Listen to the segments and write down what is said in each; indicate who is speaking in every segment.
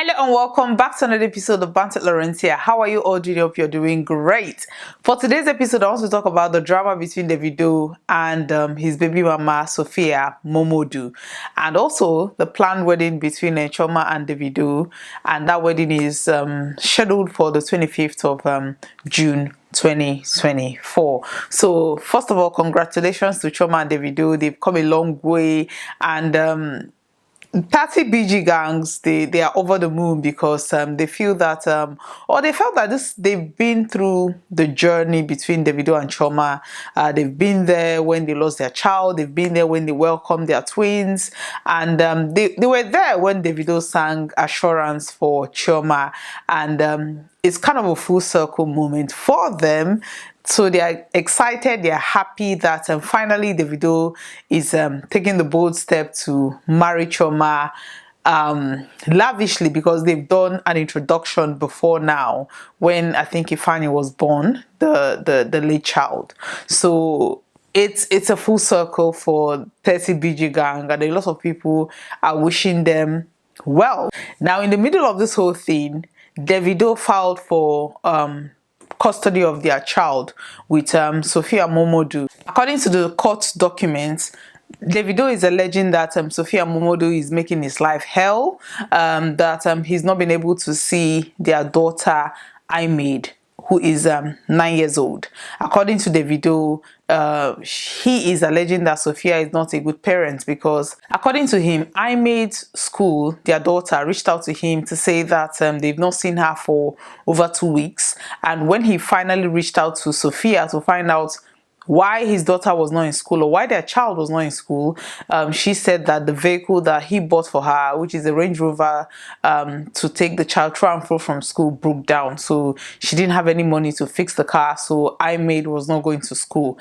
Speaker 1: Hello and welcome back to another episode of Bantz Lawrencia. How are you all doing? Hope you're doing great. For today's episode, I want to talk about the drama between Davido and his baby mama Sophia, Momodu, and also the planned wedding between Choma and Davido, and that wedding is scheduled for the 25th of June 2024. So first of all, congratulations to Choma and Davido. They've come a long way, and 30 BG gangs, they are over the moon because they feel that or they felt that they've been through the journey between Davido and Choma. They've been there when they lost their child, they've been there when they welcomed their twins, and they were there when Davido sang Assurance for Choma, and it's kind of a full circle moment for them. So they are excited, they are happy that finally Davido is taking the bold step to marry Choma lavishly, because they've done an introduction before now when I think Ifeanyi was born, the late child. So it's a full circle for 30 BG gang, and a lot of people are wishing them well. Now, in the middle of this whole thing, Davido filed for custody of their child with Sophia Momodu. According to the court documents, Davido is alleging that Sophia Momodu is making his life hell, that he's not been able to see their daughter, Imade, who is 9 years old. According to Davido, he is alleging that Sophia is not a good parent because, according to him, Imade's school, their daughter, reached out to him to say that they've not seen her for over 2 weeks. And when he finally reached out to Sophia to find out why his daughter was not in school, or why their child was not in school, she said that the vehicle that he bought for her, which is a Range Rover, to take the child to and fro from school, broke down. So she didn't have any money to fix the car, so Imade was not going to school.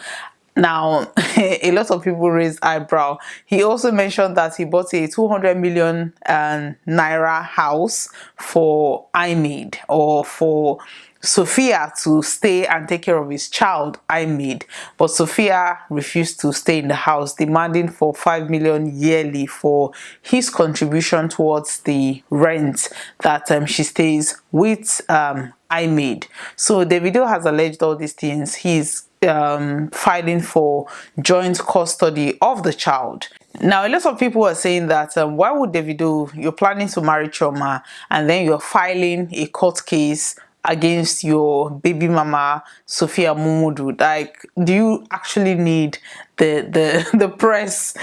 Speaker 1: Now, a lot of people raised eyebrow. He also mentioned that he bought a 200 million naira house for Imade, or for Sophia to stay and take care of his child, Imade. But Sophia refused to stay in the house, demanding for 5 million yearly for his contribution towards the rent that she stays with Imade. So Davido has alleged all these things. He's filing for joint custody of the child. Now, a lot of people are saying that why would Davido, you're planning to marry Choma and then you're filing a court case against your baby mama Sophia Momodu? Like, do you actually need the press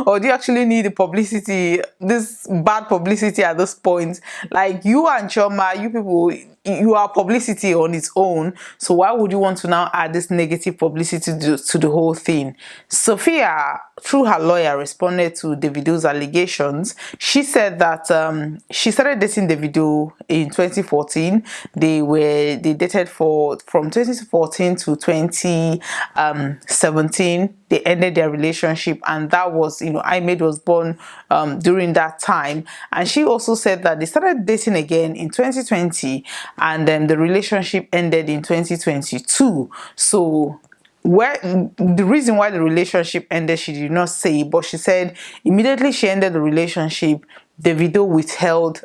Speaker 1: or do you actually need the publicity, this bad publicity at this point? Like, you and Choma, you people, you are publicity on its own, so why would you want to now add this negative publicity to the whole thing? Sophia, through her lawyer, responded to Davido's allegations. She said that she started dating Davido in 2014. They dated from 2014 to 2017. They ended their relationship, and that was, Imade was born during that time. And she also said that they started dating again in 2020, and then the relationship ended in 2022. So the reason why the relationship ended, she did not say, but she said immediately she ended the relationship, Davido withheld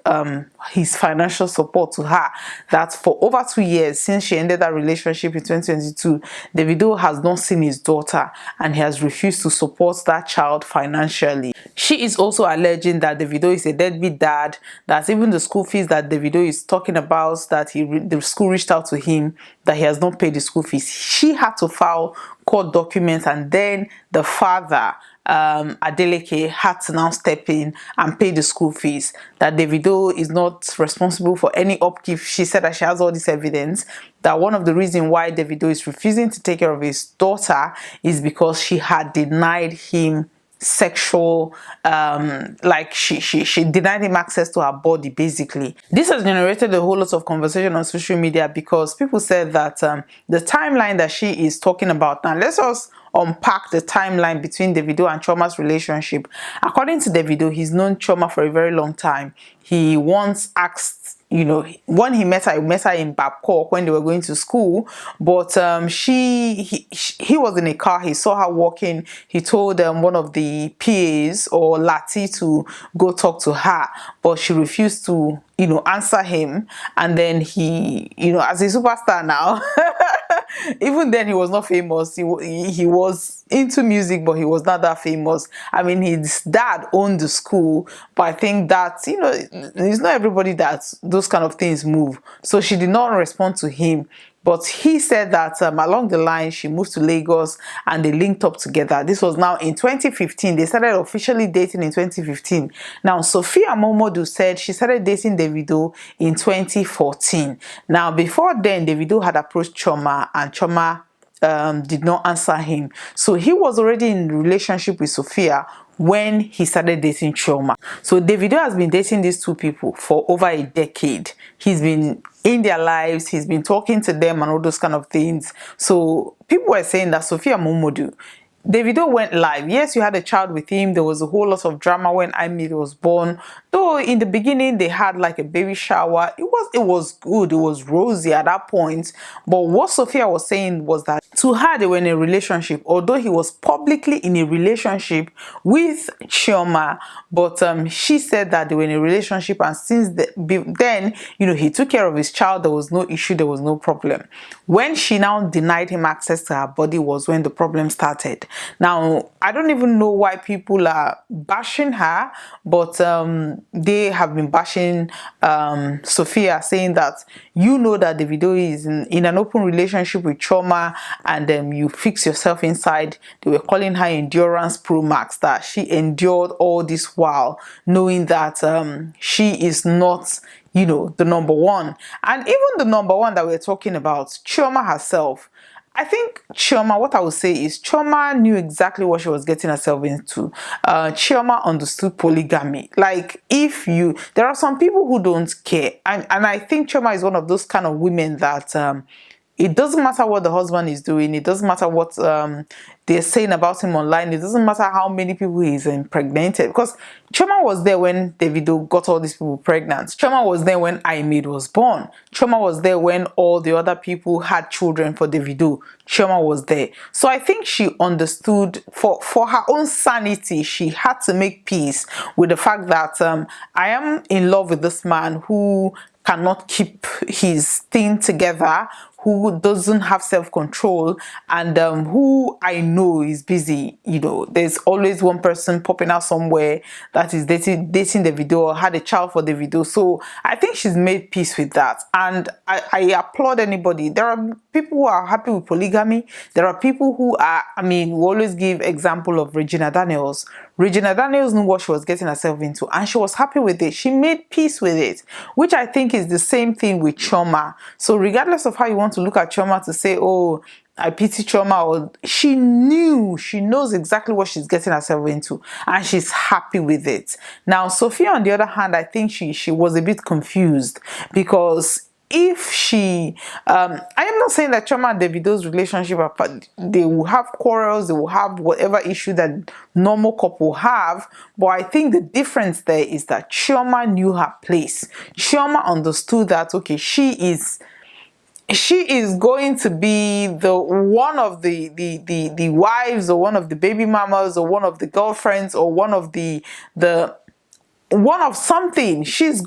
Speaker 1: his financial support to her. That for over 2 years since she ended that relationship in 2022, Davido has not seen his daughter, and he has refused to support that child financially. She is also alleging that Davido is a deadbeat dad, that even the school fees that Davido is talking about, that the school reached out to him, that he has not paid the school fees. She had to file court documents, and then the father, Adeleke, had to now step in and pay the school fees. That Davido is not responsible for any upkeep. She said that she has all this evidence that one of the reasons why Davido is refusing to take care of his daughter is because she had denied him sexual, like she denied him access to her body, basically. This has generated a whole lot of conversation on social media, because people said that the timeline that she is talking about, now let's just unpack the timeline between Davido and Choma's relationship. According to Davido, he's known Choma for a very long time. He once asked when he met her in Babcock when they were going to school. But he was in a car. He saw her walking. He told one of the PAs or Lati to go talk to her, but she refused to answer him. And then he, as a superstar now, even then he was not famous. He was into music, but he was not that famous. I mean, his dad owned the school, but I think that it's not everybody that those kind of things move. So she did not respond to him. But he said that along the line, she moved to Lagos and they linked up together. This was now in 2015. They started officially dating in 2015. Now, Sophia Momodu said she started dating Davido in 2014. Now, before then, Davido had approached Chioma, and Chioma did not answer him. So he was already in a relationship with Sophia when he started dating Chioma. So Davido has been dating these two people for over a decade. He's been in their lives, he's been talking to them and all those kind of things. So people were saying that Sophia Momodu, Davido went live. Yes, you had a child with him. There was a whole lot of drama when Imid was born. Though in the beginning they had like a baby shower. It was good. It was rosy at that point. But what Sophia was saying was that to her they were in a relationship. Although he was publicly in a relationship with Chioma, but she said that they were in a relationship, and since then, he took care of his child. There was no issue. There was no problem. When she now denied him access to her body was when the problem started. Now, I don't even know why people are bashing her, but they have been bashing Sophia, saying that that Davido is in an open relationship with Chioma, and you fix yourself inside. They were calling her Endurance Pro Max, that she endured all this while knowing that she is not the number one. And even the number one that we're talking about, Chioma herself, I think Chioma, what I would say is Chioma knew exactly what she was getting herself into. Chioma understood polygamy. Like, there are some people who don't care. And I think Chioma is one of those kind of women that it doesn't matter what the husband is doing. It doesn't matter what they're saying about him online. It doesn't matter how many people he's impregnated. Because Chioma was there when Davido got all these people pregnant. Chioma was there when Imid was born. Chioma was there when all the other people had children for Davido. Chioma was there. So I think she understood, for her own sanity, she had to make peace with the fact that I am in love with this man who cannot keep his thing together, who doesn't have self-control, and who I know is busy. There's always one person popping out somewhere that is dating Davido or had a child for Davido. So I think she's made peace with that, and I applaud anybody. There are people who are happy with polygamy. There are people who are, we always give example of Regina Daniels. Regina Daniels knew what she was getting herself into, and she was happy with it. She made peace with it, which I think is the same thing with Chioma. So regardless of how you want to look at Chioma to say, oh, I pity Chioma, or she knows exactly what she's getting herself into, and she's happy with it. Now, Sophia, on the other hand, I think she was a bit confused, because if she I am not saying that Chioma and Davido's relationship they will have quarrels, they will have whatever issue that normal couple have, but I think the difference there is that Chioma knew her place. Chioma understood that, okay, she is going to be the one of the wives, or one of the baby mamas, or one of the girlfriends, or one of one of something. She's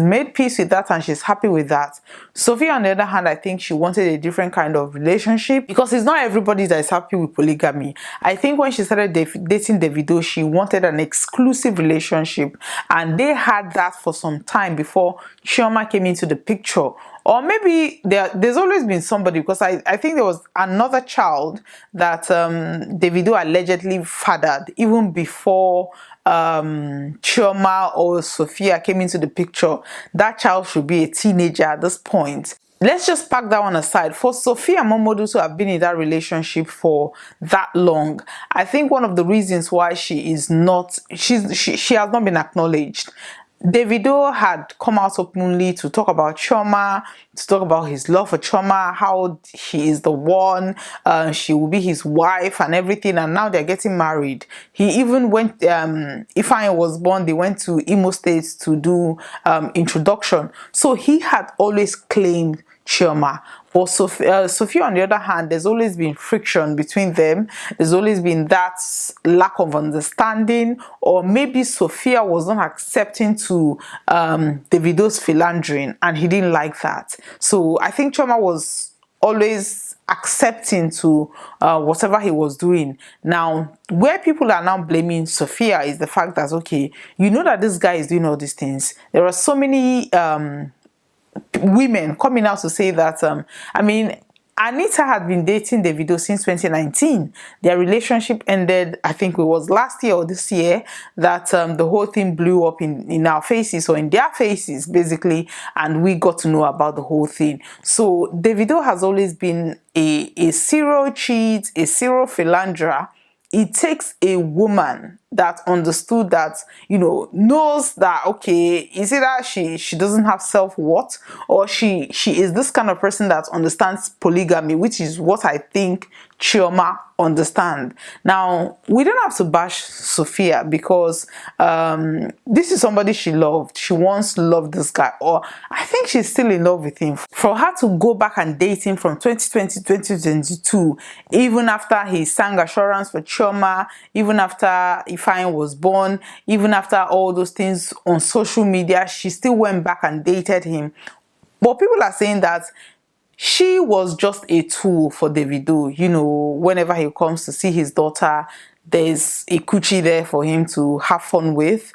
Speaker 1: made peace with that, and she's happy with that. Sophia, on the other hand, I think she wanted a different kind of relationship, because it's not everybody that is happy with polygamy. I think when she started dating Davido, she wanted an exclusive relationship, and they had that for some time before Chioma came into the picture. Or maybe there's always been somebody, because I think there was another child that Davido allegedly fathered even before Chioma or Sophia came into the picture. That child should be a teenager at this point. Let's just pack that one aside. For Sophia Momodu to have been in that relationship for that long, I think one of the reasons why she has not been acknowledged. Davido had come out openly to talk about Chioma, to talk about his love for Chioma, how she is the one, she will be his wife and everything, and now they're getting married. He even went, Ifeanyi was born, they went to Imo State to do introduction. So he had always claimed Chioma. But Sophia, on the other hand, there's always been friction between them. There's always been that lack of understanding, or maybe Sophia was not accepting to Davido's philandering, and he didn't like that. So I think Chioma was always accepting to whatever he was doing. Now, where people are now blaming Sophia is the fact that, okay, you know that this guy is doing all these things. There are so many women coming out to say that I mean, Anita had been dating Davido since 2019. Their relationship ended, I think it was last year or this year, that the whole thing blew up in our faces, or in their faces basically, and we got to know about the whole thing. So Davido has always been a serial cheat, a serial philanderer. It takes a woman that understood that, knows that, okay, is it that she doesn't have self-worth, or she is this kind of person that understands polygamy, which is what I think Chioma understand. Now, we don't have to bash Sophia, because this is somebody she loved. She once loved this guy, or I think she's still in love with him. For her to go back and date him from 2020 to 2022, even after he sang Assurance for Chioma, even after Ifeanyi was born, even after all those things on social media, she still went back and dated him. But people are saying that she was just a tool for Davido. Whenever he comes to see his daughter, there's a coochie there for him to have fun with.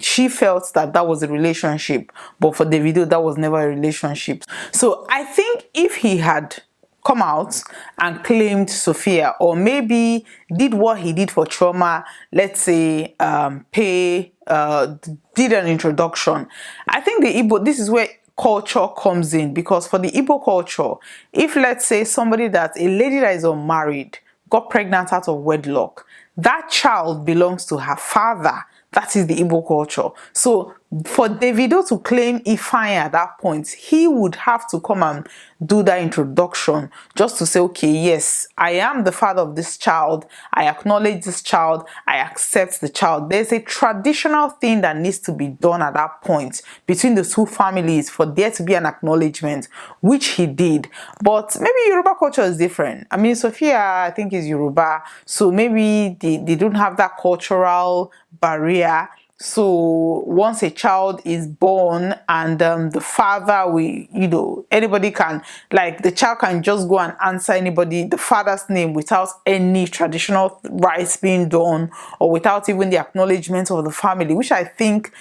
Speaker 1: She felt that was a relationship, but for Davido, that was never a relationship. So I think if he had come out and claimed Sophia, or maybe did what he did for Chioma, let's say did an introduction, I think this is where culture comes in, because for the Igbo culture, if let's say a lady that is unmarried got pregnant out of wedlock, that child belongs to her father. That is the Igbo culture. So for Davido to claim Ifeanyi at that point, he would have to come and do that introduction, just to say, okay, yes, I am the father of this child, I acknowledge this child, I accept the child. There's a traditional thing that needs to be done at that point between the two families for there to be an acknowledgement, which he did. But maybe Yoruba culture is different. I mean, Sophia, I think, is Yoruba, so maybe they don't have that cultural barrier. So once a child is born and the father, anybody can, like, the child can just go and answer the father's name without any traditional rites being done, or without even the acknowledgement of the family, which I think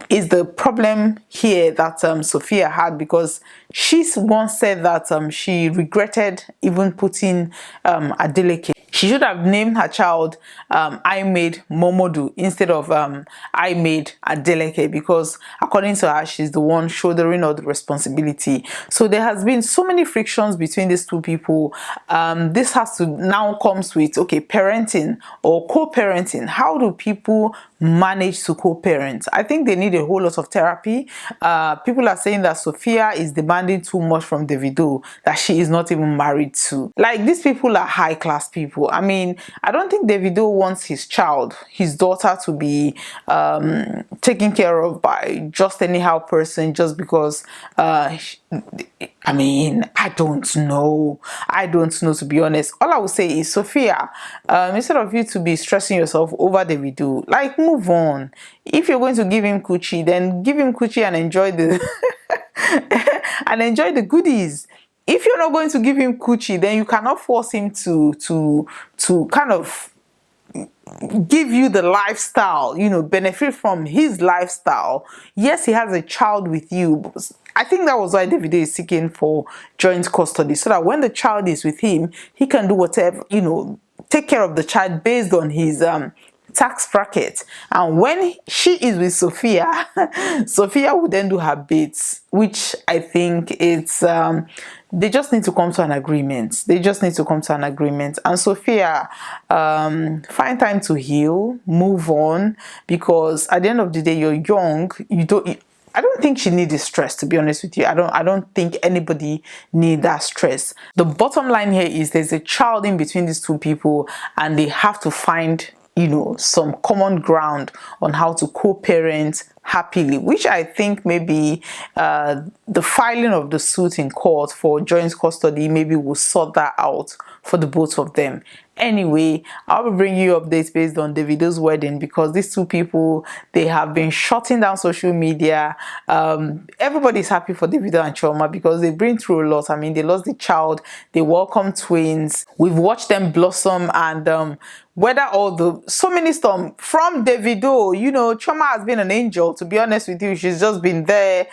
Speaker 1: is the problem here that Sophia had, because she once said that she regretted even putting Adeleke. She should have named her child I Made Momodu instead of I Made Adeleke, because according to her, she's the one shouldering all the responsibility. So there has been so many frictions between these two people. This has to now comes with, okay, parenting or co-parenting. How do people manage to co-parent? I think they need a whole lot of therapy. People are saying that Sophia is demanding too much from Davido that she is not even married to. Like, these people are high-class people. I mean, I don't think Davido wants his daughter, to be taken care of by just anyhow person, just because I mean, I don't know, to be honest. All I would say is, Sophia, instead of you to be stressing yourself over Davido, like, move on. If you're going to give him coochie, then give him coochie and enjoy the and enjoy the goodies. If you're not going to give him coochie, then you cannot force him to kind of give you the lifestyle, benefit from his lifestyle. Yes, he has a child with you, but I think that was why Davido is seeking for joint custody, so that when the child is with him, he can do whatever, take care of the child based on his tax bracket. And when she is with Sophia, Sophia will then do her bits, which I think it's they just need to come to an agreement. They just need to come to an agreement. And Sophia, find time to heal, move on, because at the end of the day, you're young. I don't think she needs the stress, to be honest with you. I don't think anybody needs that stress. The bottom line here is there's a child in between these two people, and they have to find, some common ground on how to co-parent happily, which I think maybe the filing of the suit in court for joint custody maybe will sort that out for the both of them. Anyway, I'll be bringing you updates based on Davido's wedding, because these two people, they have been shutting down social media. Everybody's happy for Davido and Chioma because they've been through a lot. I mean, they lost the child, they welcome twins. We've watched them blossom and weather so many storms from Davido. Chioma has been an angel, to be honest with you. She's just been there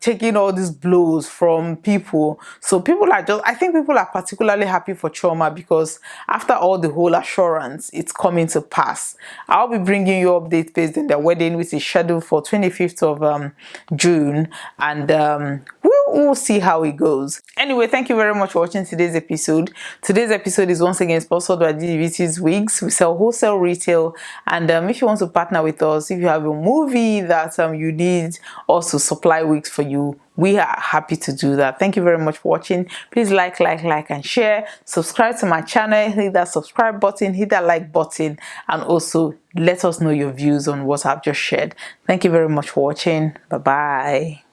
Speaker 1: taking all these blows from people. So I think people are particularly happy for Chioma, because after all the whole assurance, it's coming to pass. I'll be bringing you updates based on their wedding, which is scheduled for 25th of June, and we'll see how it goes. Anyway, thank you very much for watching today's episode. Today's episode is once again sponsored by DVT's Wigs. We sell wholesale, retail, and if you want to partner with us, if you have a movie that you need us to supply wigs for you, we are happy to do that. Thank you very much for watching. Please like, and share. Subscribe to my channel. Hit that subscribe button, hit that like button, and also let us know your views on what I've just shared. Thank you very much for watching. Bye-bye.